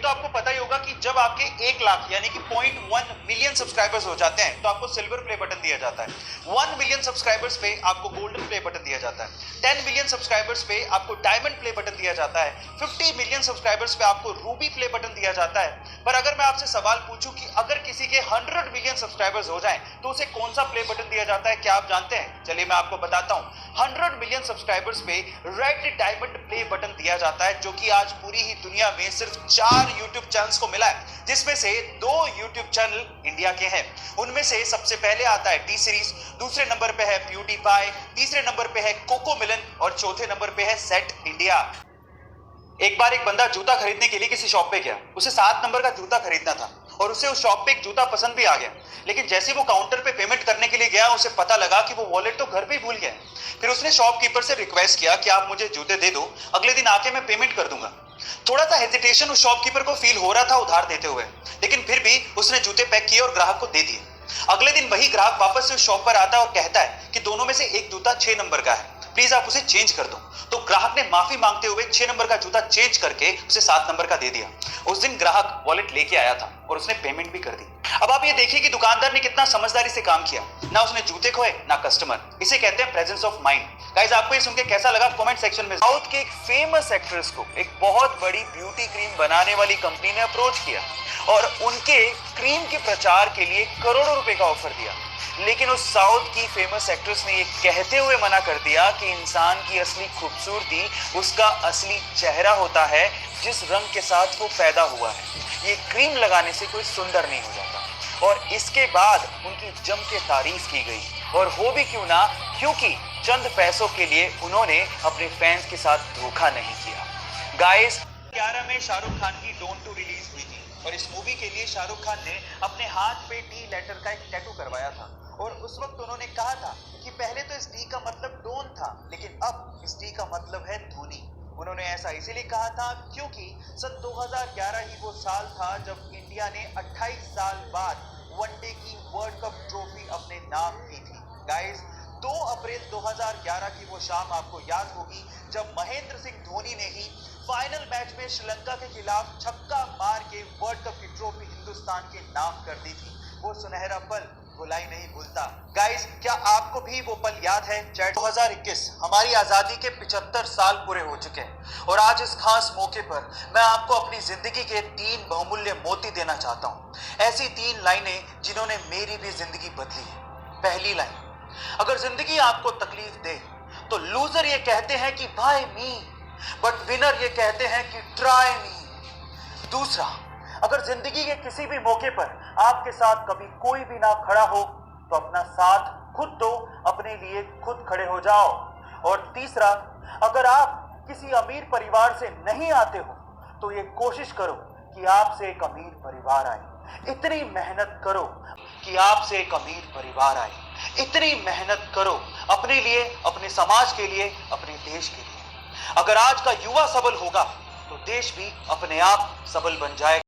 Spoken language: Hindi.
तो आपको पता ही होगा कि जब आपके 1 लाख यानी कि 0.1 मिलियन सब्सक्राइबर्स हो जाते हैं तो आपको सिल्वर प्ले बटन दिया जाता है। 1 मिलियन सब्सक्राइबर्स पे आपको गोल्डन प्ले बटन दिया जाता है। 10 मिलियन सब्सक्राइबर्स पे आपको डायमंड प्ले बटन दिया जाता है। 50 मिलियन सब्सक्राइबर्स पे आपको रूबी प्ले बटन दिया जाता है। पर अगर मैं आपसे सवाल पूछूं कि अगर किसी के 100 मिलियन सब्सक्राइबर्स हो जाएं तो उसे कौन सा प्ले बटन दिया जाता है, क्या आप जानते हैं? चलिए मैं आपको बताता हूं। 100 मिलियन सब्सक्राइबर्स पे रेड डायमंड प्ले बटन दिया जाता है, जो कि आज पूरी ही दुनिया में सिर्फ 4 यूट्यूब चैनल्स को मिला है, जिसमें से 2 यूट्यूब चैनल इंडिया के हैं। उनमें से सबसे पहले आता है टी सीरीज, दूसरे नंबर पे है प्यूडीपाई, तीसरे नंबर पे है कोको मिलन और चौथे नंबर पे है सेट इंडिया। एक बार एक बंदा जूता खरीदने के लिए किसी शॉप पे गया। उसे 7 नंबर का जूता खरीदना था और उसे उस शॉप पे एक जूता पसंद भी आ गया। लेकिन जैसे वो काउंटर पे पेमेंट करने के लिए गया, उसे पता लगा कि वो वॉलेट तो घर पे ही भूल गया। फिर उसने शॉपकीपर से रिक्वेस्ट किया कि आप मुझे जूते दे दो, अगले दिन आके मैं पेमेंट कर दूंगा। थोड़ा सा हेजिटेशन उस शॉपकीपर को फील हो रहा था उधार देते हुए, लेकिन फिर भी उसने जूते पैक किए और ग्राहक को दे दिए। अगले दिन वही ग्राहक वापस से उस शॉप पर आता है और कहता है कि दोनों में से एक जूता 6 नंबर का है, प्लीज आप उसे चेंज कर दो। तो ग्राहक ने माफी मांगते हुए 6 नंबर का जूता चेंज करके उसे 7 नंबर का दे दिया। उस दिन ग्राहक वॉलेट लेके आया था और उसने पेमेंट भी कर दी। अब आप ये देखिए कि दुकानदार ने कितना समझदारी से काम किया, ना उसने जूते खोए ना कस्टमर। इसे कहते हैं प्रेजेंस ऑफ माइंड। गाइस, आपको ये सुन के कैसा लगा कमेंट सेक्शन में। साउथ के एक फेमस एक्ट्रेस को एक बहुत बड़ी ब्यूटी क्रीम बनाने वाली कंपनी ने अप्रोच किया और उनके क्रीम के प्रचार के लिए करोड़ों रुपए का ऑफर दिया। लेकिन उस साउथ की फेमस एक्ट्रेस ने ये कहते हुए मना कर दिया कि इंसान की असली खूबसूरती उसका असली चेहरा होता है, जिस रंग के साथ वो पैदा हुआ है। ये क्रीम लगाने से कोई सुंदर नहीं हो जाता। और इसके बाद उनकी जम के तारीफ की गई, और हो भी क्यों ना, क्योंकि चंद पैसों के लिए उन्होंने अपने फैंस के साथ धोखा नहीं किया। गाइस, 11 में शाहरुख खान की डोंट टू रिलीज हुई थी और इस मूवी के लिए शाहरुख खान ने अपने हाथ पे डी लेटर का एक टैटू करवाया था। और उस वक्त उन्होंने कहा था कि पहले तो इस डी का मतलब डोन था, लेकिन अब इस डी का मतलब है धोनी। उन्होंने ऐसा इसीलिए कहा था क्योंकि सन 2011 ही वो साल था जब इंडिया ने 28 साल बाद वनडे की वर्ल्ड कप ट्रॉफी अपने नाम की थी। गाइस, 2 अप्रैल 2011 की वो शाम आपको याद होगी जब महेंद्र सिंह धोनी ने ही फाइनल मैच में श्रीलंका के खिलाफ छक्का मार के वर्ल्ड कप की ट्रॉफी हिंदुस्तान के नाम कर दी थी। वो सुनहरा पल भुलाई नहीं भूलता। गाइस, क्या आपको भी वो पल याद है? 2021 हमारी आजादी के 75 साल पूरे हो चुके हैं और आज इस खास मौके पर मैं आपको अपनी जिंदगी के 3 बहुमूल्य मोती देना चाहता हूँ। ऐसी 3 लाइनें जिन्होंने मेरी भी जिंदगी बदली है। पहली लाइन, अगर जिंदगी आपको तकलीफ दे तो लूजर ये कहते हैं कि बाय मी, बट विनर ये कहते हैं कि ट्राई मी। दूसरा, अगर जिंदगी के किसी भी मौके पर आपके साथ कभी कोई भी ना खड़ा हो तो अपना साथ खुद दो, अपने लिए खुद खड़े हो जाओ। और तीसरा, अगर आप किसी अमीर परिवार से नहीं आते हो तो ये कोशिश करो कि आपसे एक अमीर परिवार आए। इतनी मेहनत करो कि आपसे एक अमीर परिवार आए। इतनी मेहनत करो अपने लिए, अपने समाज के लिए, अपने देश के लिए। अगर आज का युवा सबल होगा तो देश भी अपने आप सबल बन जाएगा।